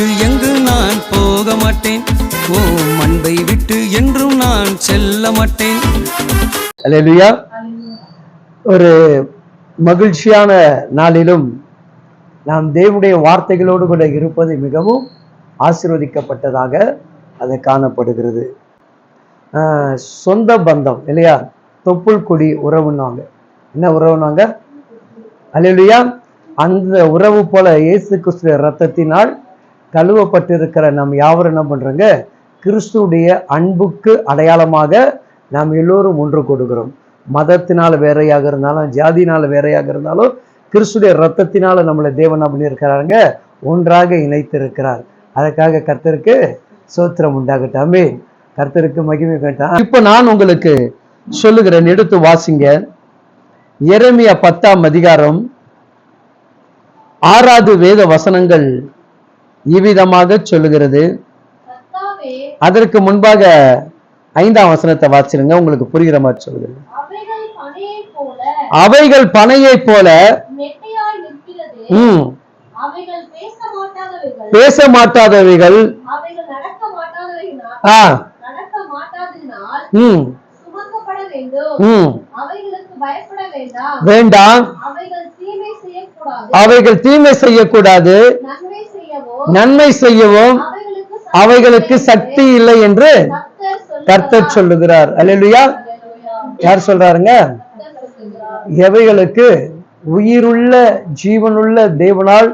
விட்டு எங்கு நான் போக மாட்டேன், ஓ அன்பை விட்டு என்றும் நான் செல்ல மாட்டேன். அல்லேலூயா. ஒரு மகிழ்ச்சியான நாளிலும் நாம் தேவனுடைய வார்த்தைகளோடு கூட இருப்பது மிகவும் ஆசீர்வதிக்கப்பட்டதாக அது காணப்படுகிறது. சொந்த பந்தம் இல்லையா, தொப்புள் கொடி உறவுன்னாங்க. என்ன உறவுனாங்க? அல்லேலூயா. அந்த உறவு போல இயேசு கிறிஸ்துவின் இரத்தத்தினால் கழுவப்பட்டிருக்கிற நாம் யாவரும் என்ன பண்றோங்க? கிறிஸ்துடைய அன்புக்கு அடையாளமாக நாம் எல்லோரும் ஒன்று கொடுக்கிறோம். மதத்தினால வேறையாக இருந்தாலும், ஜாதினால வேறையாக இருந்தாலும், கிறிஸ்துடைய இரத்தத்தினால நம்மளை தேவன் பண்ணியிருக்கிறாங்க, ஒன்றாக இணைத்திருக்கிறார். அதற்காக கர்த்தருக்கு சோத்திரம் உண்டாகட்டாமே, கர்த்தருக்கு மகிமை கேட்டான். இப்ப நான் உங்களுக்கு சொல்லுகிறேன், எடுத்து வாசிங்க. எரேமியா 10ஆம் அதிகாரம் 6வது வேத வசனங்கள் இவ்விதமாக சொல்லுகிறது. அதற்கு முன்பாக 5ஆம் வசனத்தை வாசிருங்க, உங்களுக்கு புரிகிற மாதிரி சொல்லுகிறது. அவைகள் பனையை போல பேச மாட்டாதவைகள், வேண்டாம், அவைகள் தீமை செய்யக்கூடாது, நன்மை செய்யவும் அவைகளுக்கு சக்தி இல்லை என்று கர்த்தர் சொல்லுகிறார். அல்லேலூயா. யார் சொல்றாருங்க? எவைகளுக்கு உயிருள்ள ஜீவனுள்ள தேவனால்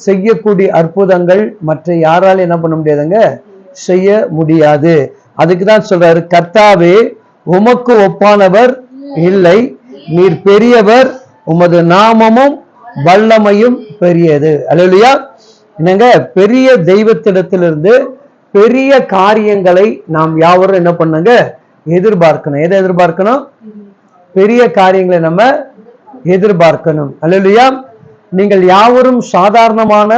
செய்யக்கூடிய அற்புதங்கள் மற்ற யாரால என்ன பண்ண முடியாதுங்க, செய்ய முடியாது. அதுக்குதான் சொல்றாரு, கர்த்தாவே உமக்கு ஒப்பானவர் இல்லை, நீர் பெரியவர், உமது நாமமும் வல்லமையும் பெரியது. அல்லேலூயா. என்னங்க, பெரிய தெய்வத்திடத்திலிருந்து பெரிய காரியங்களை நாம் யாவரும் என்ன பண்ணுங்க, எதிர்பார்க்கணும். எதை எதிர்பார்க்கணும்? பெரிய காரியங்களை நம்ம எதிர்பார்க்கணும். அல்லேலூயா. நீங்கள் யாவரும் சாதாரணமான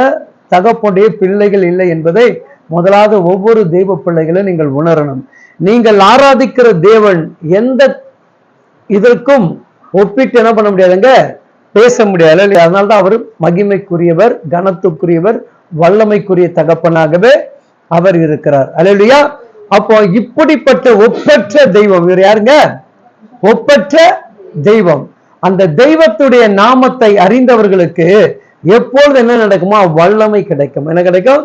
தகப்பனுடைய பிள்ளைகள் இல்லை என்பதை முதலாவது ஒவ்வொரு தெய்வ பிள்ளைகளும் நீங்கள் உணரணும். நீங்கள் ஆராதிக்கிற தேவன் எந்த இதற்கும் ஒப்பிட்டு என்ன பண்ண முடியாதுங்க, பேச முடியாது. அதனால்தான் அவர் மகிமைக்குரியவர், கனத்துக்குரியவர், வல்லமைக்குரிய தகப்பனாகவே அவர் இருக்கிறார். அல்லேலூயா. அப்போ இப்படிப்பட்ட ஒப்பற்ற தெய்வம் இவர் யாருங்க? ஒப்பற்ற தெய்வம். அந்த தெய்வத்துடைய நாமத்தை அறிந்தவர்களுக்கு எப்பொழுது என்ன நடக்குமா? வல்லமை கிடைக்கும். என்ன கிடைக்கும்?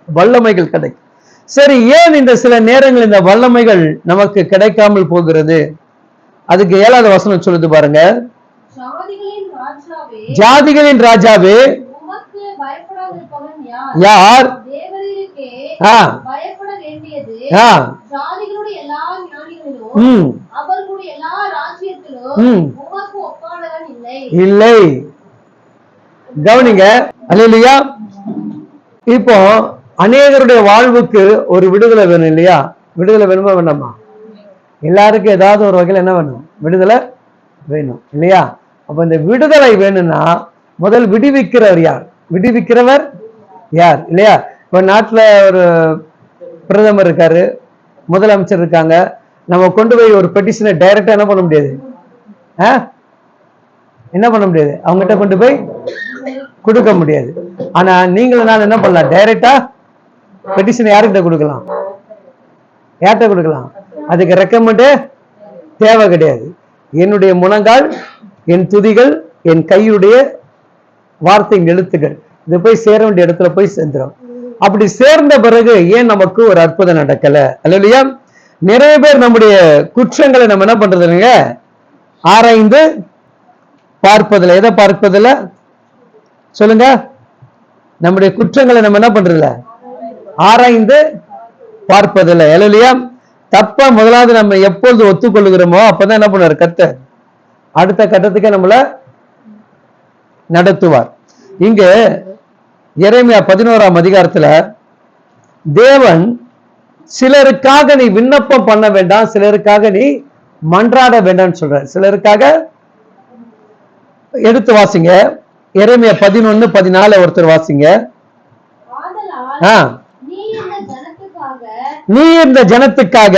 வல்லமைகள் கிடைக்கும். சரி, ஏன் இந்த சில நேரங்கள் இந்த வல்லமைகள் நமக்கு கிடைக்காமல் போகிறது? அதுக்கு 7வது வசனம் சொல்லுது பாருங்க. ஜாதிகளின் ராஜாவே யார்? இல்லை. கவனிங்க. அல்லேலூயா. இப்போ அநேகருடைய வாழ்வுக்கு ஒரு விடுதலை வேணும் இல்லையா? விடுதலை வேணுமா வேண்டாமா? எல்லாருக்கும் ஏதாவது ஒரு வகையில் என்ன வேணும்? விடுதலை வேணும் இல்லையா? அப்ப இந்த விடுதலை வேணும்னா முதல் விடுவிக்கிறவர் யார்? விடுவிக்கிறவர் யார் இல்லையா? இப்ப நாட்டுல ஒரு பிரதமர் இருக்காரு, முதலமைச்சர் இருக்காங்க. நம்ம கொண்டு போய் ஒரு பெட்டிஷனை டைரக்டா என்ன பண்ண முடியாது? என்ன பண்ண முடியாது? அவங்ககிட்ட கொண்டு போய் கொடுக்க முடியாது. ஆனா நீங்களும் நான் என்ன பண்ணலாம்? டைரக்டா பெட்டிஷனை யாருக்கிட்ட கொடுக்கலாம்? யார்கிட்ட கொடுக்கலாம்? அதுக்கு ரெக்கமெண்டே தேவை கிடையாது. என்னுடைய முழங்கால், என் துதிகள், என் கையுடைய வார்த்தை எழுத்துக்கள் இது போய் சேர வேண்டிய இடத்துல போய் சேர்ந்துடும். அப்படி சேர்ந்த பிறகு ஏன் நமக்கு ஒரு அற்புதம் நடக்கல? அல்லேலூயா. நிறைய பேர் நம்முடைய குற்றங்களை நம்ம என்ன பண்றது இல்லைங்க, ஆராய்ந்து பார்ப்பதில்லை. எதை பார்ப்பதில்லை சொல்லுங்க? நம்முடைய குற்றங்களை நம்ம என்ன பண்றதில்ல, ஆராய்ந்து பார்ப்பதில்லை. அல்லேலூயா. தப்ப முதலாவது நம்ம எப்பொழுது ஒத்துக்கொள்ளுகிறோமோ அப்பதான் என்ன பண்ணுவார்? கர்த்தர் அடுத்த கட்டத்துக்கே நம்மள நடத்துவார். இங்க எரேமியா 11ஆம் அதிகாரத்துல தேவன் சிலருக்காக நீ விண்ணப்பம் பண்ண வேண்டாம், சிலருக்காக நீ மன்றாட வேண்டாம்னு சொல்ற. சிலருக்காக எடுத்து வாசிங்க. எரேமியா 11:14 ஒருத்தர் வாசிங்க. நீ இந்த ஜனத்துக்காக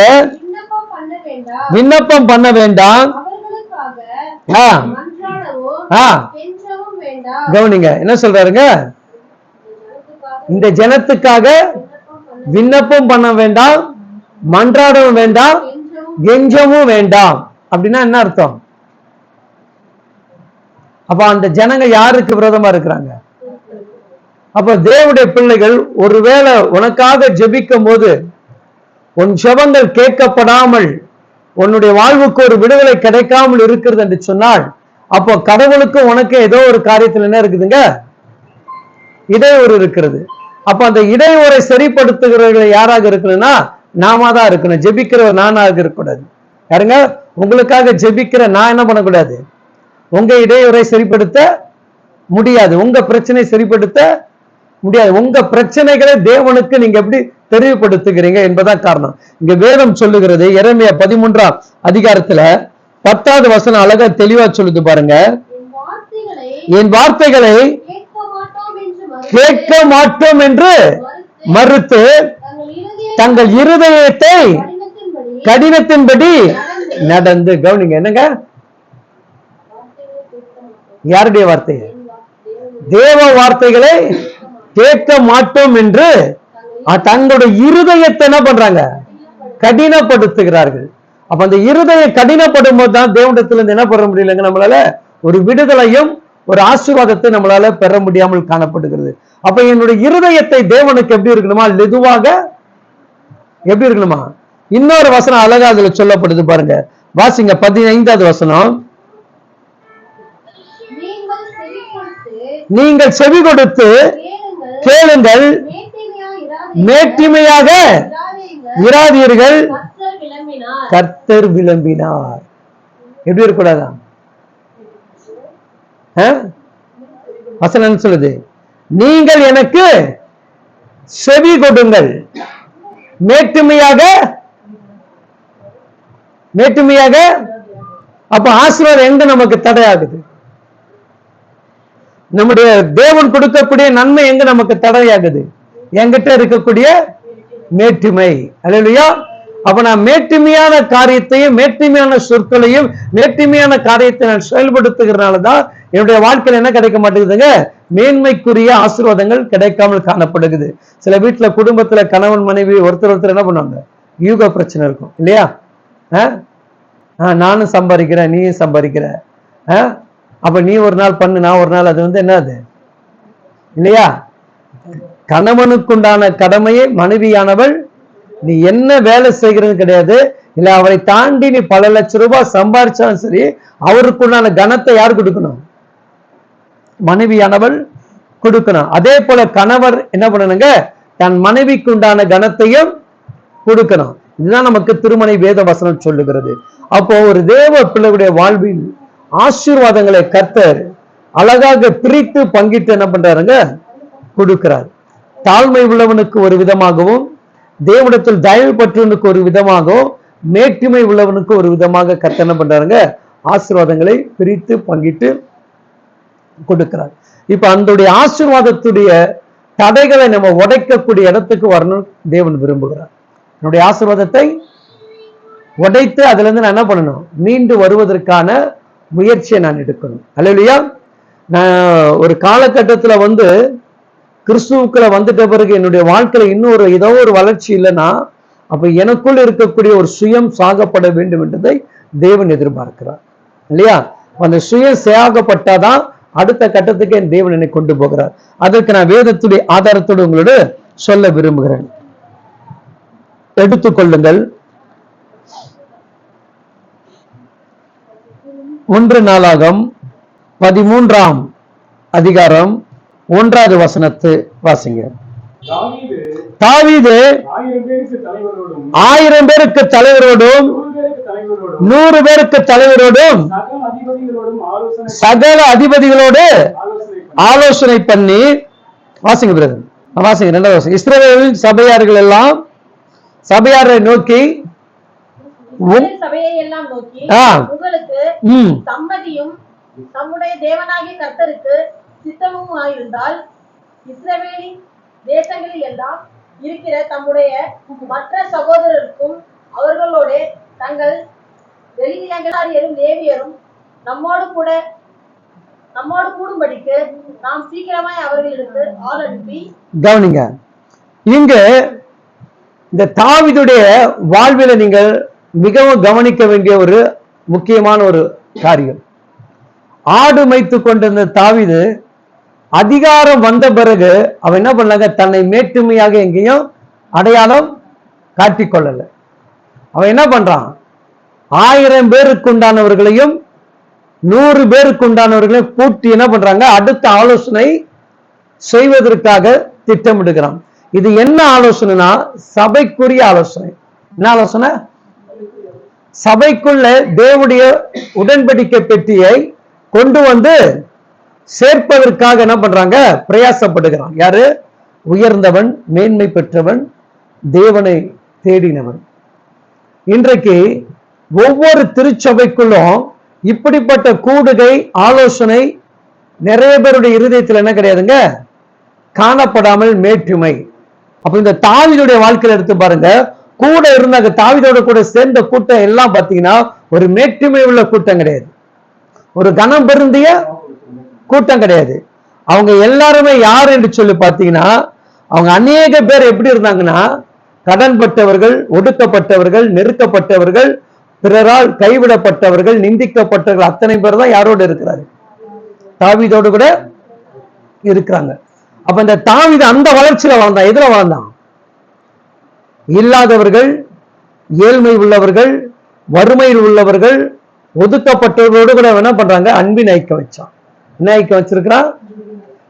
விண்ணப்பம் பண்ண வேண்டாம். கவனிங்க என்ன சொல்றாருங்க? இந்த ஜனத்துக்காக விண்ணப்பம் பண்ண வேண்டாம், மன்றாடவும் வேண்டாம், கெஞ்சவும் வேண்டாம். அப்படின்னா என்ன அர்த்தம்? அப்ப அந்த ஜனங்க யாருக்கு விரோதமா இருக்கிறாங்க? அப்ப தேவனுடைய பிள்ளைகள் ஒருவேளை உனக்காக ஜெபிக்கும் போது உன் ஜெபங்கள் கேட்கப்படாமல் உன்னுடைய வாழ்வுக்கு ஒரு விடுதலை கிடைக்காமல் இருக்கிறது என்று சொன்னால், அப்போ கடவுளுக்கு உனக்கு ஏதோ ஒரு காரியத்தில் என்ன இருக்குதுங்க? இடையூறு இருக்கிறது. அப்ப அந்த இடையூறை சரிப்படுத்துகிறவர்கள் யாராக இருக்கணும்னா நாம தான் இருக்கணும். ஜெபிக்கிறவர் நானாக இருக்கக்கூடாது. யாருங்க? உங்களுக்காக ஜெபிக்கிற நான் என்ன பண்ணக்கூடாது? உங்க இடையூறை சரிப்படுத்த முடியாது, உங்க பிரச்சனை சரிப்படுத்த முடியாது. உங்க பிரச்சனைகளை தேவனுக்கு நீங்க எப்படி தெளிவுபடுத்துகிறீங்க என்பதான் காரணம். இங்க வேதம் சொல்லுகிறது, எரேமியா 13ஆம் அதிகாரத்துல 10வது வசனம் அழகா தெளிவா சொல்லுது பாருங்க. என் வார்த்தைகளை கேட்க மாட்டோம் என்று மறுத்து தங்கள் இருதயத்தை கடினத்தின்படி நடந்து. கவனிங்க, என்னங்க? யாருடைய வார்த்தை? தேவ வார்த்தைகளை கேட்க மாட்டோம் என்று தங்களுடைய இருதயத்தை என்ன பண்றாங்க? கடினப்படுத்துகிறார்கள். அப்ப அந்த இருதயம் கடினப்படும் போது தான் தேவனிடத்திலிருந்து என்ன பெற முடியலங்க? நம்மளால ஒரு விடுதலையும் ஒரு ஆசீர்வாதத்தை நம்மளால பெற முடியாமல் காணப்படுகிறது. அப்ப என்னுடைய இருதயத்தை தேவனுக்கு எப்படி இருக்கணுமா? லெதுவாக எப்படி இருக்கணுமா? இன்னொரு வசனம் அழகா அதுல சொல்லப்படுது பாருங்க, வாசிங்க 15வது வசனம். நீங்கள் செவி கொடுத்து கேளுங்கள், மேட்டிமையாக இராதீர்கள், கர்த்தர் விளம்பினார். எப்படி இருக்கக்கூடாதா? வசனம் சொல்லுது, நீங்கள் எனக்கு செவி கொடுங்கள், மேட்டுமையாக. அப்ப ஆசீர்வாதம் எங்க நமக்கு தடையாகுது? நம்முடைய தேவன் கொடுக்கக்கூடிய நன்மை எங்க நமக்கு தடையாகுது? என்கிட்ட இருக்கக்கூடிய மேட்டுமை. அல்லேலூயா. அப்ப நான் மேட்டுமையான காரியத்தையும் மேட்டுமையான சொற்களையும் மேட்டுமையான காரியத்தை நான் செயல்படுத்துகிறதுனாலதான் என்னுடைய வாழ்க்கையில் என்ன கிடைக்க மாட்டேங்குதுங்க? மேன்மைக்குரிய ஆசீர்வாதங்கள் கிடைக்காமல் காணப்படுகிறது. சில வீட்டுல குடும்பத்துல கணவன் மனைவி ஒருத்தர் என்ன பண்ணுவாங்க? யூக பிரச்சனை இருக்கும் இல்லையா? நானும் சம்பாதிக்கிறேன், நீயும் சம்பாதிக்கிற, அப்ப நீ ஒரு நாள் பண்ணு, நான் ஒரு நாள். அது என்னது இல்லையா? கணவனுக்குண்டான கடமையை மனைவியானவள் நீ என்ன வேலை செய்கிறது கிடையாது. இல்ல அவரை தாண்டி நீ பல லட்சம் ரூபாய் சம்பாதிச்சாலும் சரி, அவருக்குண்டான கனத்தை யார் கொடுக்கணும்? மனைவியானவள் கொடுக்கணும். அதே போல கணவர் என்ன பண்ணணுங்க? தன் மனைவிக்கு உண்டான கனத்தையும் கொடுக்கணும். இதுதான் நமக்கு திருமண வேத வசனம் சொல்லுகிறது. அப்போ ஒரு தேவ பிள்ளையுடைய வாழ்வில் ஆசீர்வாதங்களை கர்த்தர் அழகாக பிரித்து பங்கிட்டு என்ன பண்றாருங்க? கொடுக்கிறார். தாழ்மை உள்ளவனுக்கு ஒரு விதமாகவும், தேவனிடத்தில் தயவு பற்றவனுக்கு ஒரு விதமாகவும், மேட்டுமை உள்ளவனுக்கு ஒரு விதமாக கர்த்தர் என்ன பண்றாருங்க? ஆசீர்வாதங்களை பிரித்து பங்கிட்டு கொடுக்கிறார். இப்ப அந்த ஆசீர்வாதத்துடைய தடைகளை நம்ம உடைக்கக்கூடிய இடத்துக்கு வரணும் தேவன் விரும்புகிறார். என்னுடைய ஆசீர்வாதத்தை உடைத்து அதுல இருந்து நான் என்ன பண்ணணும்? மீண்டு வருவதற்கான முயற்சியை நான் எடுக்கணும். அல்லேலூயா. நான் ஒரு காலகட்டத்துல கிறிஸ்துவுக்குள்ள வந்துட்ட பிறகு என்னுடைய வாழ்க்கையில இன்னொரு ஏதோ ஒரு வளர்ச்சி இல்லைன்னா, அப்ப எனக்குள் இருக்கக்கூடிய ஒரு சுயம் சாகப்பட வேண்டும் என்றதை தேவன் எதிர்பார்க்கிறார் இல்லையா? அந்த சுயம் சாகப்பட்டாதான் அடுத்த கட்டத்துக்கு என் தேவன் என்னை கொண்டு போகிறார். அதற்கு நான் வேதத்துடைய ஆதாரத்தோடு உங்களோட சொல்ல விரும்புகிறேன். எடுத்துக்கொள்ளுங்கள். 1 நாளாகமம் 13ஆம் அதிகாரம் 1வது வசனத்தை வாசிங்க. தாவீது 1000 பேருக்கு தலைவரோடும் 100 பேருக்கு தலைவரோடும் சகல அதிபதிகளோடு ஆலோசனை பண்ணி, வாசிங்க பிரதர், வாசிங்க 2வது வசனம். இஸ்ரவேலின் சபையார்கள் எல்லாம் சபையாரை நோக்கி, சபையை எல்லாம் நோக்கி, உங்களுக்கு சம்மதியும் தம்முடைய தேவனாகிய கர்த்தருக்கு சித்தமும் ஆயிருந்தால் இஸ்ரவேலின் தேசங்களில் எல்லாம் இருக்கிற தம்முடைய மற்ற சகோதரருக்கும் அவர்களோட தங்கள் வெளியிலும் லேவியரும் நம்மோடு கூட நம்மோடு கூடும்படிக்கு நாம் சீக்கிரமாய் அவர்களுக்கு ஆள் அனுப்பி. கவனிங்க, இங்க இந்த தாவீதுடைய வாழ்வில நீங்கள் மிகவும் கவனிக்க வேண்டிய ஒரு முக்கியமான ஒரு காரியம். ஆடு மேய்த்து கொண்டிருந்த தாவீது அதிகாரம் வந்த பிறகு அவன் என்ன பண்ணாங்க, தன்னை மேட்டுமையாக எங்கேயும் அடையாளம் காட்டிக்கொள்ளல. அவன் என்ன பண்றான், 1000 பேருக்கு உண்டானவர்களையும் 100 பேருக்கு உண்டானவர்களையும் கூட்டி என்ன பண்றாங்க, அடுத்த ஆலோசனை செய்வதற்காக திட்டமிடுகிறான். இது என்ன ஆலோசனைனா, சபைக்குரிய ஆலோசனை. என்ன ஆலோசனை? சபைக்குள்ள தேவனுடைய உடன்படிக்கை பெட்டியை கொண்டு வந்து சேர்ப்பதற்காக என்ன பண்றாங்க, பிரயாசப்படுகிறான். யாரு? உயர்ந்தவன், மேன்மை பெற்றவன், தேவனை தேடினவன். இன்றைக்கு ஒவ்வொரு திருச்சபைக்குள்ளும் இப்படிப்பட்ட கூடுகை ஆலோசனை நிறைய பேருடைய இருதயத்தில் என்ன கிடையாதுங்க, காணப்படாமல் மேட்டுமை. அப்ப இந்த தாவீதுடைய வாழ்க்கையில எடுத்து பாருங்க, கூட இருந்தாங்க தாவீதோட கூட சேர்ந்த கூட்டம் எல்லாம் பாத்தீங்கன்னா ஒரு மேட்டுமை உள்ள கூட்டம் கிடையாது, ஒரு கனம் பொருந்திய கூட்டம் கிடையாது. அவங்க எல்லாருமே யார் என்று சொல்லி பார்த்தீங்கன்னா, அவங்க அநேக பேர் எப்படி இருந்தாங்கன்னா, கடன்பட்டவர்கள், ஒடுக்கப்பட்டவர்கள், நெருக்கப்பட்டவர்கள், பிறரால் கைவிடப்பட்டவர்கள், நிந்திக்கப்பட்டவர்கள், அத்தனை பேர் தான் யாரோடு இருக்கிறாரு, தாவீதோடு கூட இருக்கிறாங்க. அப்ப இந்த தாவீது அந்த வளர்ச்சியில வாழ்ந்தான். எதுல வாழ்ந்தான்? இல்லாதவர்கள், ஏழ்மை உள்ளவர்கள், வறுமையில் உள்ளவர்கள், ஒதுக்கப்பட்டவர்களோடு கூட என்ன பண்றாங்க, அன்பின் ஐக்கியம் வச்சான். என்ன ஐக்கியம் வச்சிருக்கிறான்?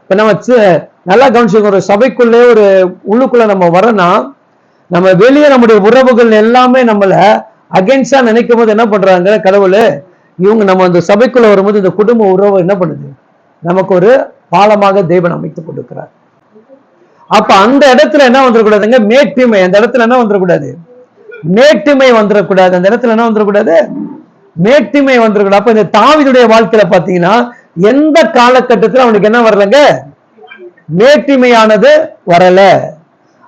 இப்ப நம்ம நல்லா கவனிச்சுக்கோ, ஒரு சபைக்குள்ளே ஒரு உள்ளுக்குள்ள நம்ம வரனா, நம்ம வெளியே நம்முடைய உறவுகள் எல்லாமே நம்மள அகென்ஸ்டா நினைக்கும் போது என்ன பண்றாங்க கடவுள், இவங்க நம்ம அந்த சபைக்குள்ள வரும்போது இந்த குடும்ப உறவு என்ன பண்ணுது, நமக்கு ஒரு பாலமாக தேவன் அமைத்து கொடுக்கிறார். அப்ப அந்த இடத்துல என்ன வந்துடக்கூடாதுங்க, மேட்டுமை. அந்த இடத்துல என்ன வந்துடக்கூடாது, மேட்டுமை வந்துடக்கூடாது. அந்த இடத்துல என்ன வந்துடக்கூடாது, மேட்டுமை வந்துடக்கூடாது. அப்ப இந்த தாவீதுடைய வாழ்க்கையில பாத்தீங்கன்னா எந்த காலகட்டத்தில் அவனுக்கு என்ன வரலங்க, மேட்டுமையானது வரல.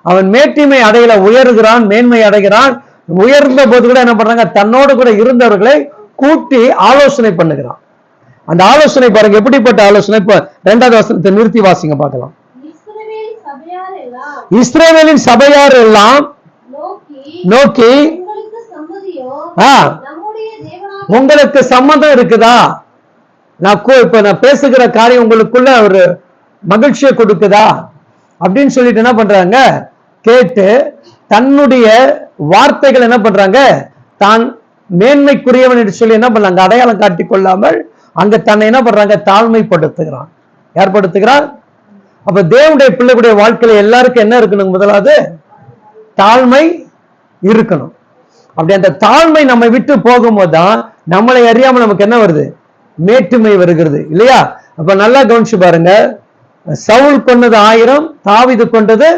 அவன் மேட்டுமை அடையல, உயர்கிறான், மேன்மை அடைகிறான். உயர்ந்த போது கூட என்ன பண்றாங்க, தன்னோடு கூட இருந்தவர்களை கூட்டி ஆலோசனை பண்ணுகிறான். அந்த ஆலோசனை பாருங்க எப்படிப்பட்ட ஆலோசனை. இப்ப 2வது வசனத்தை நிறுத்தி வாசிங்க பார்க்கலாம். இஸ்ரவேலின் சபையார் எல்லாம் நோக்கி, உங்களுக்கு சம்மதம் இருக்குதா, இப்ப நான் பேசுகிற காரியம் உங்களுக்குள்ள ஒரு மகிழ்ச்சியை கொடுக்குதா அப்படின்னு சொல்லிட்டு என்ன பண்றாங்க, கேட்டு தன்னுடைய வார்த்தைகள் என்ன பண்றாங்க, தான் மேன்மைக்குரியவன் என்று சொல்லி என்ன பண்ணாங்க, அடையாளம் காட்டிக் கொள்ளாமல் அங்க தன்னை என்ன பண்றாங்க, தாழ்மைப்படுத்துகிறான். யார் படுத்துகிறான்? அப்ப தேவனுடைய பிள்ளைகளுடைய வாழ்க்கையில எல்லாருக்கும் என்ன இருக்கணும், முதலாவது தாழ்மை இருக்கணும். அப்படி அந்த தாழ்மை நம்ம விட்டு போகும்போதுதான் நம்மளை அறியாமல் நமக்கு என்ன வருது, மேட்டுமை வருகிறது இல்லையா? அப்ப நல்லா கவனிச்சு பாருங்க, சவுல் கொண்டது 1000, தாவீது கொண்டது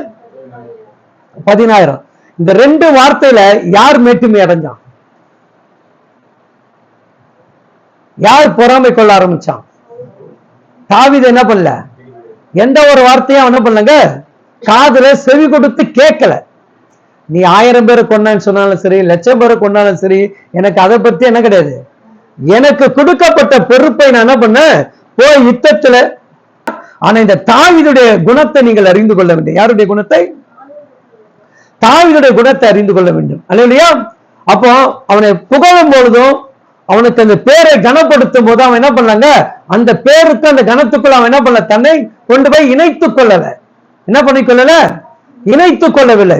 10000. இந்த 2 வார்த்தையில யார் மேட்டுமை அடைஞ்சான், யார் பொறாமை கொள்ள ஆரம்பிச்சான்? தாவீது என்ன பண்ணல, எந்த ஒரு வார்த்தையும் என்ன பண்ணலங்க, காதுல செவி கொடுத்து கேட்கல. நீ 1000 பேரை கொண்டான்னு சொன்னாலும் சரி, 1,00,000 பேரை கொண்டாலும் சரி, எனக்கு அதை பத்தி என்ன கிடையாது. எனக்கு கொடுக்கப்பட்ட பொறுப்பை நான் என்ன பண்ண, போய் யுத்தத்துல. ஆனா இந்த தாவீதுடைய குணத்தை நீங்கள் அறிந்து கொள்ள வேண்டும். யாருடைய குணத்தை? தாவீதுடைய குணத்தை அறிந்து கொள்ள வேண்டும். அல்லையா? அப்போ அவனை புகழும் பொழுதும், அவனுக்கு அந்த பேரை கனப்படுத்தும் போது அவன் என்ன பண்ணாங்க, அந்த பேருக்கு அந்த கனத்துக்குள்ள அவன் என்ன பண்ணல, தன்னை கொண்டு போய் இணைத்துக் கொள்ளல. என்ன பண்ணிக்கொள்ளல, இணைத்துக் கொள்ளவில்லை.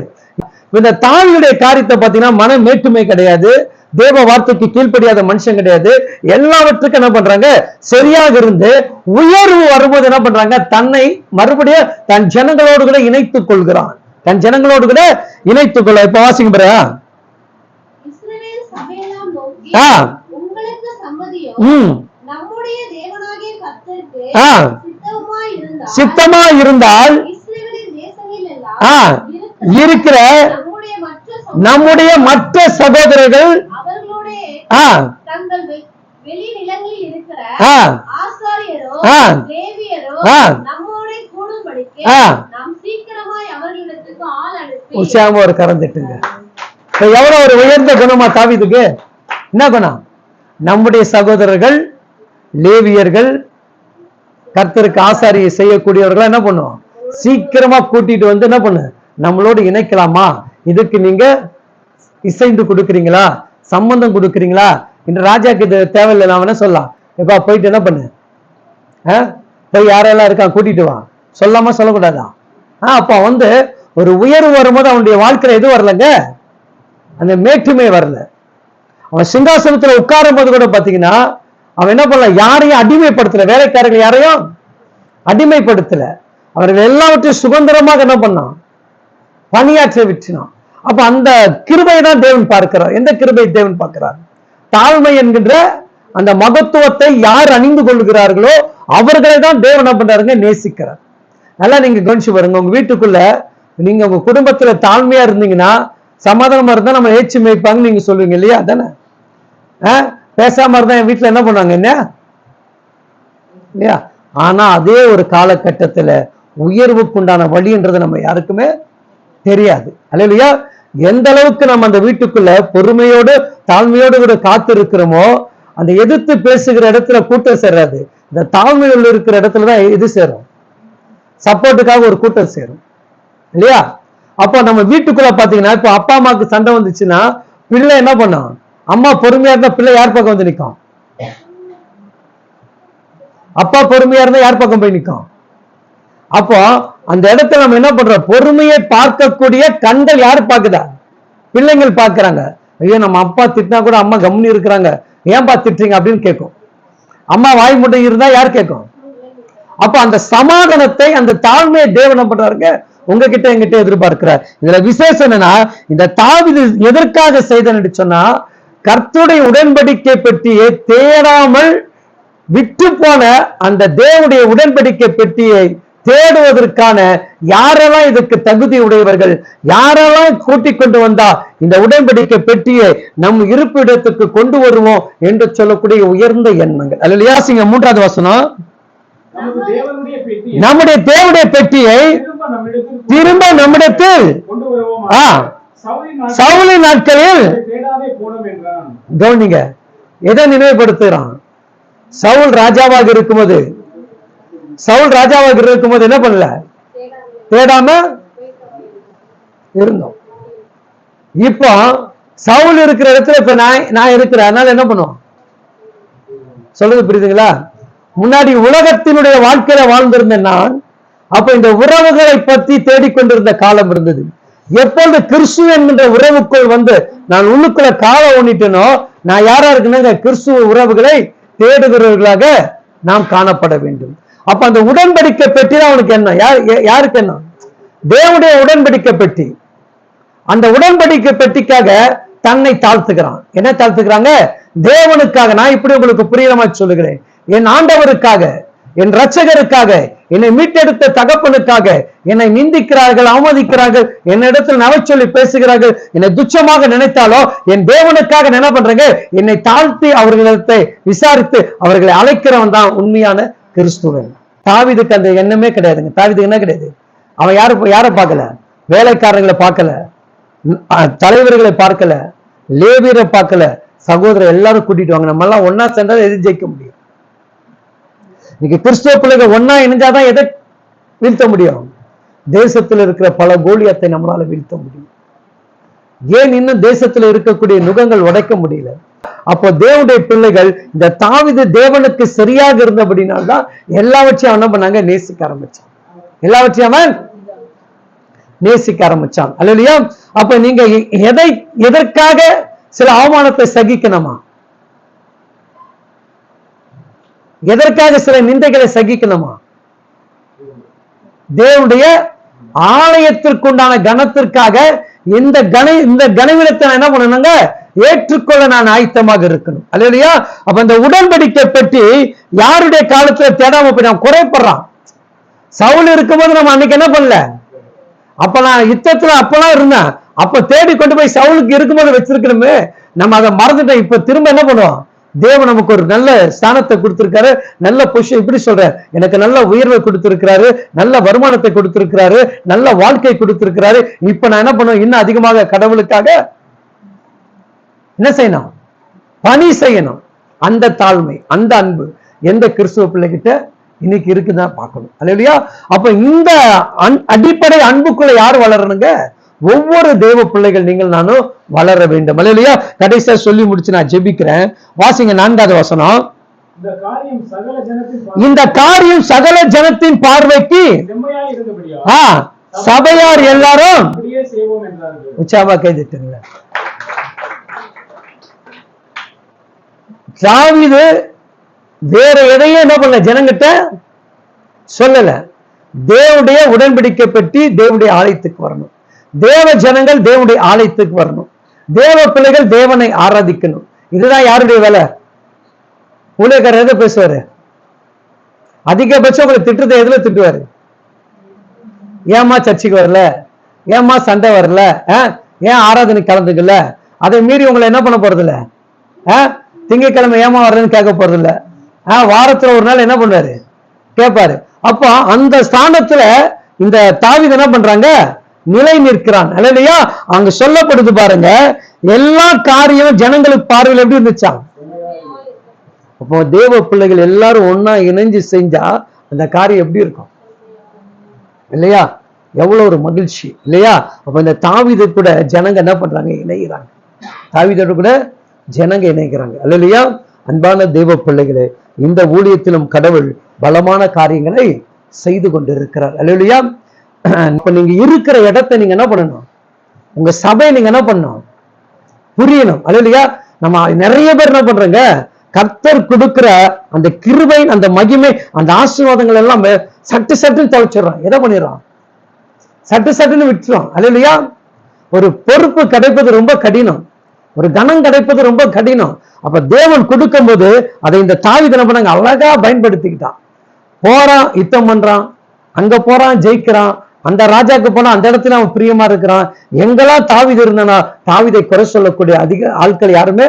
இந்த தாவீதுடைய காரியத்தை பார்த்தீங்கன்னா மன மேட்டுமை கிடையாது, தேவ வார்த்தைக்கு கீழ்ப்படியாத மனுஷன் கிடையாது. எல்லாவற்றுக்கும் என்ன பண்றாங்க, சரியாக இருந்து உயர்வு வரும்போது என்ன பண்றாங்க, தன்னை மறுபடியும் தன் ஜனங்களோடு கூட இணைத்துக் கொள்கிறான். தன் ஜனங்களோடு கூட இணைத்துக் கொள்ள. இப்ப வாசிங்க பாரு. சித்தமா இருந்தால் இருக்கிற நம்முடைய மற்ற சகோதரர்கள் ஒரு கரம் தட்டுங்க. எவ்வளவு ஒரு உயர்ந்த குணமா தாவீதுக்கு. என்ன குணம்? நம்முடைய சகோதரர்கள், லேவியர்கள், கர்த்தருக்கு ஆசாரியை செய்யக்கூடியவர்கள் என்ன பண்ணுவோம், சீக்கிரமா கூட்டிட்டு வந்து என்ன பண்ணு, நம்மளோடு இணைக்கலாமா, இதுக்கு நீங்க இசைந்து கொடுக்குறீங்களா, சம்பந்தம் கொடுக்குறீங்களா? இந்த ராஜாக்கு இது தேவையில்லை, நான் என்ன சொல்லலாம், இப்ப போயிட்டு என்ன பண்ணு, போய் யாரெல்லாம் இருக்கான் கூட்டிட்டு வா, சொல்லாம சொல்லக்கூடாதா? அப்ப வந்து ஒரு உயர்வு வரும்போது அவனுடைய வாழ்க்கையில எது வரலங்க, அந்த மேட்டுமே வரல. அவன் சிங்காசனத்துல உட்காரும் போது கூட பாத்தீங்கன்னா அவன் என்ன பண்ணல, யாரையும் அடிமைப்படுத்தல, வேலைக்காரர்கள் யாரையும் அடிமைப்படுத்தல, அவர்கள் எல்லாவற்றையும் சுதந்திரமாக என்ன பண்ணான், பணியாற்ற விட்டுனான். அப்ப அந்த கிருபை தான் தேவன் பார்க்கிறார். எந்த கிருபை தேவன் பார்க்கிறார்? தாழ்மை என்கின்ற அந்த மகத்துவத்தை யார் அணிந்து கொள்கிறார்களோ அவர்களை தான் தேவன் என்ன பண்றாருங்க, நேசிக்கிறார். நல்லா நீங்க கவனிச்சு பாருங்க, உங்க வீட்டுக்குள்ள நீங்க உங்க குடும்பத்துல தாழ்மையா இருந்தீங்கன்னா, சமாதானமா இருந்தா நம்ம ஏச்சு மேய்ப்பாங்க நீங்க சொல்லுவீங்க இல்லையா? தானே? பேசாம இருந்தா என் வீட்டுல என்ன பண்ணுவாங்க என்ன இல்லையா? ஆனா அதே ஒரு காலகட்டத்துல உயர்வுக்குண்டான வழின்றது நம்ம யாருக்குமே தெரியாது. அல்லையா? எந்த அளவுக்கு நம்ம அந்த வீட்டுக்குள்ள பொறுமையோடு தாழ்மையோடு கூட காத்து இருக்கிறோமோ, அந்த எதிர்த்து பேசுகிற இடத்துல கூட்டம் சேராது, இந்த தாழ்மையுள்ள இருக்கிற இடத்துலதான் எது சேரும், சப்போர்ட்டுக்காக ஒரு கூட்டம் சேரும் இல்லையா? அப்போ நம்ம வீட்டுக்குள்ள பாத்தீங்கன்னா, இப்போ அப்பா அம்மாவுக்கு சண்டை வந்துச்சுன்னா பிள்ளை என்ன பண்ணும், அம்மா பொறுமையா இருந்தா பிள்ளை யார் பக்கம் வந்து நிற்கும், அப்பா பொறுமையா இருந்தா யார் பக்கம் போய் நிற்கும்? அப்போ அந்த இடத்துல நம்ம என்ன பண்றோம், பொறுமையை பார்க்கக்கூடிய கண்கள் யாரு பாக்குதா, பிள்ளைங்கள் பாக்குறாங்க. ஐயோ நம்ம அப்பா திட்டினா கூட அம்மா கம்முனி இருக்கிறாங்க, ஏன்பா திட்டுறீங்க அப்படின்னு கேட்கும். அம்மா வாய் முட்டை இருந்தா யார் கேட்கும்? அப்ப அந்த சமாதானத்தை, அந்த தாழ்மையை தேவன் என்ன பண்றாருங்க, உங்ககிட்ட எங்கிட்ட எதிர்பார்க்கிறார். இதுல விசேஷம் என்னன்னா, இந்த தாவீது எதற்காக செய்தன்னு சொன்னா, கர்த்தருடைய உடன்படிக்கை பெட்டியை தேடாமல் விட்டு போன அந்த தேவனுடைய உடன்படிக்கை பெட்டியை தேடுவதற்கான யாரெல்லாம் இதுக்கு தகுதி உடையவர்கள், யாரெல்லாம் கூட்டிக் கொண்டு வந்தா இந்த உடன்படிக்கை பெட்டியை நம் இருப்பிடத்துக்கு கொண்டு வருவோம் என்று சொல்லக்கூடிய உயர்ந்த எண்ணங்கள். அல்லையா? 3வது வசனம், நம்முடைய தேவனுடைய பெட்டியை திரும்ப நம்மிடத்தில் சவுலின் நாட்களில் கவனிங்க, எதை நினைவுபடுத்துகிறான்? சவுல் ராஜாவாக இருக்கும்போது என்ன பண்ணல, தேடாம இருந்தோம். இப்போ சவுல் இருக்கிற இடத்துல இப்ப நான் இருக்கிறேன், அதனால என்ன பண்ணுவோம், சொல்றது புரியுதுங்களா? முன்னாடி உலகத்தினுடைய வாழ்க்கையில வாழ்ந்திருந்த நான், அப்ப இந்த உறவுகளை பற்றி தேடிக்கொண்டிருந்த காலம் இருந்தது. எப்பொழுது கிறிஸ்துவ என்கின்ற உறவுக்குள் வந்து நான் உள்ளுக்குள்ள காலை ஊனிட்டனோ, நான் யாரா இருக்குன்னு கிறிஸ்துவ உறவுகளை தேடுகிறவர்களாக நாம் காணப்பட வேண்டும். அப்ப அந்த உடன்படிக்கை பெட்டி தான் அவனுக்கு என்ன, யாருக்கு என்ன, தேவனுடைய உடன்படிக்கை பெட்டி. அந்த உடன்படிக்கை பெட்டிக்காக தன்னை தாழ்த்துகிறான். என்ன தாழ்த்துக்கிறாங்க? தேவனுக்காக. நான் இப்படி உங்களுக்கு புரியலமா சொல்லுகிறேன், என் ஆண்டவருக்காக, என் இரட்சகருக்காக, என்னை மீட்டெடுத்த தகப்பனுக்காக என்னை நிந்திக்கிறார்கள், அவமதிக்கிறார்கள், என்னிடத்தில் நவச்சொல்லி பேசுகிறார்கள், என்னை துச்சமாக நினைத்தாலோ என் தேவனுக்காக என்ன பண்றேங்க, என்னை தாழ்த்தி அவர்களிடத்தை விசாரித்து அவர்களை அழைக்கிறவன் தான் உண்மையான கிறிஸ்துவன். தாவீதுக்கு அந்த எண்ணமே கிடையாதுங்க. தாவீதுக்கு என்ன கிடையாது, அவன் யாரை பார்க்கல, வேலைக்காரர்களை பார்க்கல, தலைவர்களை பார்க்கல, லேவியரை பார்க்கல, சகோதரர் எல்லாரும் கூட்டிட்டு வாங்க, நம்ம எல்லாம் ஒன்னா சேர்ந்தா எது ஜெயிக்க முடியும்? இன்னைக்கு கிறிஸ்துவ பிள்ளைகள் ஒன்னா இணைஞ்சாதான் எதை வீழ்த்த முடியும்? தேசத்தில் இருக்கிற பல கோலியத்தை நம்மளால வீழ்த்த முடியும். ஏன் இன்னும் தேசத்தில் இருக்கக்கூடிய நுகங்கள் உடைக்க முடியல? அப்போ தேவனுடைய பிள்ளைகள் இந்த தாவீது தேவனுக்கு சரியாக இருந்தபடினால்தான் எல்லாவற்றையும் என்ன பண்ணாங்க, நேசிக்க ஆரம்பிச்சான். எல்லாவற்றையும் அவன் நேசிக்க ஆரம்பிச்சான். அல்லையா? அப்ப நீங்க எதற்காக சில அவமானத்தை சகிக்கணுமா? எதற்காக சில நிந்தைகளை சகிக்கணுமா? தேவனுடைய ஆலயத்திற்குண்டான கனத்திற்காக இந்த கனவீனத்தை என்ன பண்ணணுங்க, ஏற்றுக்கொள்ள நான் ஆயத்தமாக இருக்கணும். அல்லையா? அப்ப இந்த உடன்படிக்கை பற்றி யாருடைய காலத்துல தேடாம போய் நான் குறைப்படுறான். சவுல் இருக்கும்போது நம்ம அன்னைக்கு என்ன பண்ணல, அப்ப நான் யுத்தத்துல அப்பெல்லாம் இருந்தேன், அப்ப தேடி கொண்டு போய் சவுலுக்கு இருக்கும்போது வச்சிருக்கணுமே, நம்ம அதை மறந்துட்டோம். இப்ப திரும்ப என்ன பண்ணுவோம், தேவன் நமக்கு ஒரு நல்ல ஸ்தானத்தை கொடுத்திருக்காரு, நல்ல பொசிஷன், இப்படி சொல்ற, எனக்கு நல்ல உயர்வை கொடுத்திருக்கிறாரு, நல்ல வருமானத்தை கொடுத்திருக்கிறாரு, நல்ல வாழ்க்கை கொடுத்திருக்கிறாரு. இப்ப நான் என்ன பண்ணுவேன், இன்னும் அதிகமாக கடவுளுக்காக என்ன செய்யணும், பணி செய்யணும். அந்த தாழ்மை, அந்த அன்பு எந்த கிறிஸ்துவ பிள்ளைகிட்ட இன்னைக்கு இருக்குதான் பார்க்கணும். அல்லேலூயா. அப்ப இந்த அடிப்படை அன்புக்குள்ள யார் வளரணுங்க? ஒவ்வொரு தேவ பிள்ளைகள் நீங்கள் நானும் வளர வேண்டும். அல்லேலூயா. கடைசியா சொல்லி முடிச்சு நான் ஜெபிக்கிறேன். வாசிங்க 4வது வசனம். இந்த காரியம் சகல ஜனத்தின் பார்வைக்கு சபையார் எல்லாரும் உற்சாகமா கைதிட்டுங்க. தாவீது வேற எதையும் என்ன பண்ணல, ஜனங்கிட்ட சொல்லல. தேவனுடைய உடன்படிக்கை பற்றி தேவனுடைய ஆலயத்துக்கு வரணும். தேவ ஜனங்கள் தேவனுடைய ஆலயத்துக்கு வரணும். தேவ பிள்ளைகள் தேவனை ஆராதிக்கணும். இதுதான் யாருடைய வேலை? ஊழியக்காரர் எதை பேசுவாரு? அதிகபட்சம் உங்களை திட்டத்தை எதுல திட்டுவாரு? ஏமா சர்ச்சைக்கு வரல, ஏமா சண்டை வரல, ஏன் ஆராதனை கலந்துக்கல, அதை மீறி உங்களை என்ன பண்ண போறது இல்ல, திங்கட்கிழமை ஏமா வர்றதுன்னு கேட்க போறது இல்ல, வாரத்துல ஒரு நாள் என்ன பண்ணுவாரு கேட்பாரு. அப்போ அந்த ஸ்தானத்துல இந்த தாவீது என்ன பண்றாங்க, நிலை நிற்கிறான். அல்லேலூயா. அங்க சொல்லப்படுது பாருங்க, எல்லா காரியம் ஜனங்களுக்கு பார்வையில் எப்படி இருந்துச்சா? அப்போ தேவ பிள்ளைகள் எல்லாரும் ஒன்னா இணைஞ்சு செஞ்சா அந்த காரியம் எப்படி இருக்கும் இல்லையா? எவ்வளவு ஒரு மகிழ்ச்சி இல்லையா? அப்ப இந்த தாவீது கூட ஜனங்க என்ன பண்றாங்க, இணைகிறாங்க. தாவீதோடு கூட ஜனங்க இணைக்கிறாங்க. அல்லேலூயா. அன்பான தேவ பிள்ளைகளே, இந்த ஊழியத்திலும் கடவுள் பலமான காரியங்களை செய்து கொண்டிருக்கிறார். அல்லேலூயா. இப்ப நீங்க இருக்கிற இடத்தை நீங்க என்ன பண்ணணும், உங்க சபையை நீங்க என்ன பண்ணணும், புரியணும். அல்லேலூயா. நம்ம நிறைய பேர் என்ன பண்றாங்க, கர்த்தர் கொடுக்கிற அந்த கிருபை, அந்த மகிமை, அந்த ஆசீர்வாதங்கள் எல்லாம் சட்டு சட்டுன்னு தொலைச்சிடறான். எதை பண்ணிடுறான், சட்டு சட்டுன்னு விட்டுறான். அல்லேலூயா. ஒரு பொறுப்பு கிடைப்பது ரொம்ப கடினம், ஒரு கனம் கிடைப்பது ரொம்ப கடினம். அப்ப தேவன் கொடுக்கும் போது அதை இந்த தாவீது என்ன பண்ணாங்க, அழகா பயன்படுத்திக்கிட்டான். போறான், யுத்தம் பண்றான், அங்க போறான், ஜெயிக்கிறான். அந்த ராஜாக்கு போனா அந்த இடத்துல அவன் பிரியமா இருக்கிறான். எங்கெல்லாம் தாவீது இருந்தானா தாவீதை குறை சொல்லக்கூடிய அதிக ஆட்கள் யாருமே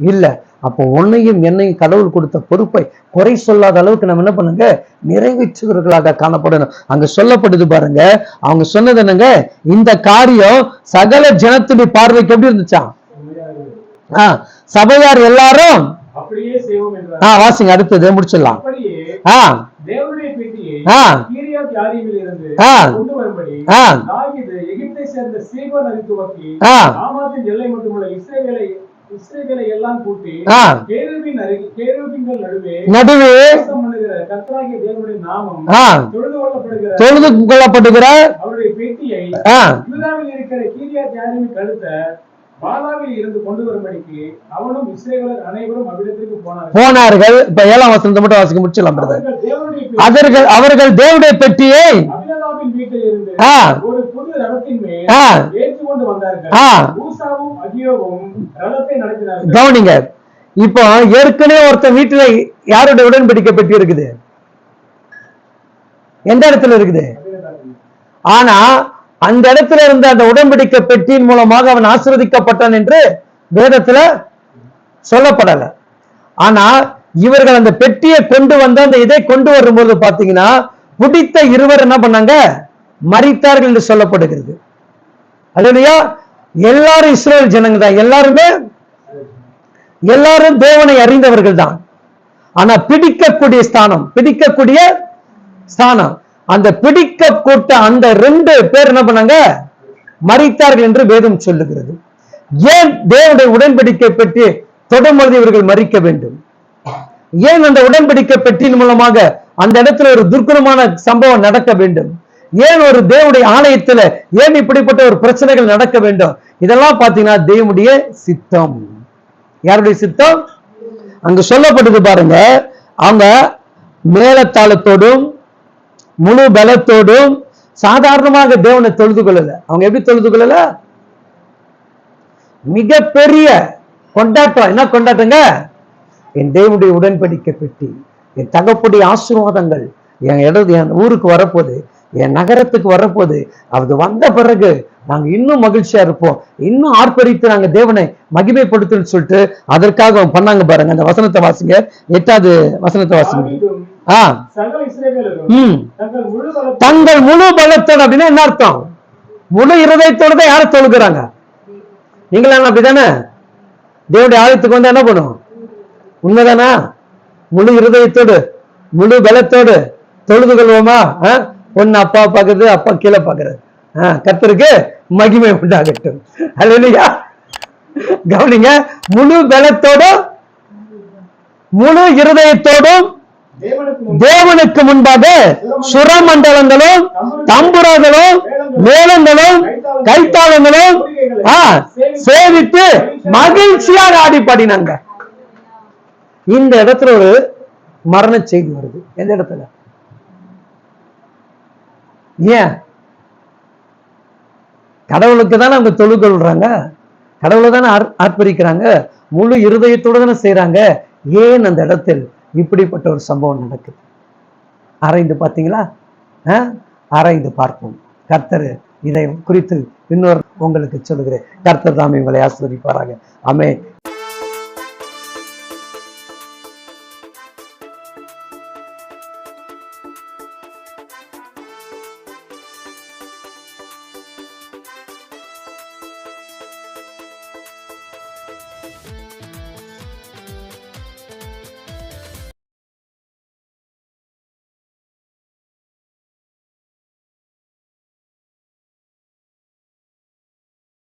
இல்ல. அப்போ உன்னையும் என்னையும் கடவுள் கொடுத்த பொறுப்பை குறை சொல்லாத அளவுக்கு நம்ம என்ன பண்ணுங்க, நிறைவேற்றுவர்களாக காணப்படணும். அங்க சொல்லப்படுது பாருங்க, அவங்க சொன்னது என்னங்க, இந்த காரியம் சகல ஜனத்துடைய பார்வைக்கு எப்படி இருந்துச்சா? சபையார் எல்லாரும் வாசிங்க, அடுத்தது முடிச்சிடலாம். நடுவே தொழுது கொள்ளப்படுகிற போனார்கள். இப்ப 7ஆம் வசனத்தை மட்டும் வாசிக்க முடிச்சலாம். அவர்கள் தேவனுடைய பெட்டியை கவனிங்க. இப்போ ஏற்கனவே ஒருத்தன் வீட்டுல யாருடைய உடன்படிக்கை பெட்டி இருக்குது, எந்த இடத்துல இருக்குது? ஆனா அந்த இடத்துல இருந்த அந்த உடன்படிக்கை பெட்டியின் மூலமாக அவன் ஆசீர்வதிக்கப்பட்டான் என்று வேதத்துல சொல்லப்படல. ஆனா இவர்கள் அந்த பெட்டியை கொண்டு வந்த அந்த இதை கொண்டு வரும்போது பாத்தீங்கன்னா பிடித்த இருவர் என்ன பண்ணாங்க, மரித்தார்கள் என்று சொல்லப்படுகிறது. அல்லேலூயா. எல்லாரும் இஸ்ரவேல் ஜனங்க தான், எல்லாரும் தேவனை அறிந்தவர்கள் தான். ஆனா பிடிக்கக்கூடிய ஸ்தானம், அந்த பிடிக்கப்பட்ட அந்த 2 பேர் என்ன பண்ணாங்க, மரித்தார்கள் என்று வேதம் சொல்லுகிறது. ஏன் தேவனுடைய உடன்படிக்கை பெட்டி தொடும்பொழுது இவர்கள் மரிக்க வேண்டும்? ஏன் அந்த உடன்படிக்கை பெட்டியின் மூலமாக அந்த இடத்துல ஒரு துர்க்குணமான சம்பவம் நடக்க வேண்டும்? ஏன் ஒரு தேவனுடைய ஆலயத்துல ஏன் இப்படிப்பட்ட ஒரு பிரச்சனைகள் நடக்க வேண்டும்? இதெல்லாம் பாத்தீங்கன்னா தேவனுடைய சித்தம். யாருடைய சித்தம்? அங்க சொல்லப்படுது பாருங்க, அவங்க மேலத்தாளத்தோடும் முழு பலத்தோடும் சாதாரணமாக தேவனை தொழுது கொள்ளல. அவங்க எப்படி தொழுது கொள்ளல? மிகப்பெரிய கொண்டாட்டம். என்ன கொண்டாட்டங்க? என் தேவனுடைய உடன்படிக்கை பெட்டி, என் தகப்புடைய ஆசீர்வாதங்கள் என் ஊருக்கு வரப்போகுது, என் நகரத்துக்கு வரப்போகுது. அது வந்த பிறகு நாங்க இன்னும் மகிழ்ச்சியா இருப்போம், இன்னும் ஆர்ப்பரித்து நாங்க தேவனை மகிமைப்படுத்துன்னு சொல்லிட்டு அதற்காக பண்ணாங்க பாருங்க. அந்த வசனத்தை வாசிங்க, 8வது வசனத்தை வாசிங்க. தங்கள் முழு பலத்தோடு அப்படின்னா என்ன அர்த்தம்? முழு இருதயத்தோடு தான் யாரை தொழுகிறாங்க? நீங்களா அப்படிதானே? தேவனுடைய ஆலயத்துக்கு வந்து என்ன பண்ணும்? உண்மைதானா? முழு இருதயத்தோடு முழு பலத்தோடு தொழுது கொள்வோமா? பொண்ணு அப்பா பார்க்கறது, அப்பா கீழே பார்க்கறது. கர்த்தருக்கு மகிமை உண்டாகட்டும். அல்லேலூயா. கவனிங்க, முழு பலத்தோடும் முழு இருதயத்தோடும் தேவனுக்கு முன்பாக சுரமண்டலங்களும் தம்புரங்களும் மேளங்களும் கைத்தாளங்களும் சேவித்து மகிழ்ச்சியாக ஆடி பாடினாங்க. இந்த இடத்துல ஒரு மரண செய்தி வருது. எந்த இடத்துல? ஏன்? கடவுளுக்கு தானே அவங்க தொழுது கொள்றாங்க, கடவுளை தானே ஆர்ப்பரிக்கிறாங்க, முழு இருதயத்தோடு தானே செய்யறாங்க. ஏன் அந்த இடத்தில் இப்படிப்பட்ட ஒரு சம்பவம் நடக்குது? ஆராய்ந்து பார்த்தீங்களா? ஆராய்ந்து பார்ப்போம். கர்த்தர் இதை குறித்து இன்னொரு உங்களுக்கு சொல்லுகிறேன். கர்த்தர் தாமே உங்களை ஆசீர்வதிப்பாராக. ஆமென்.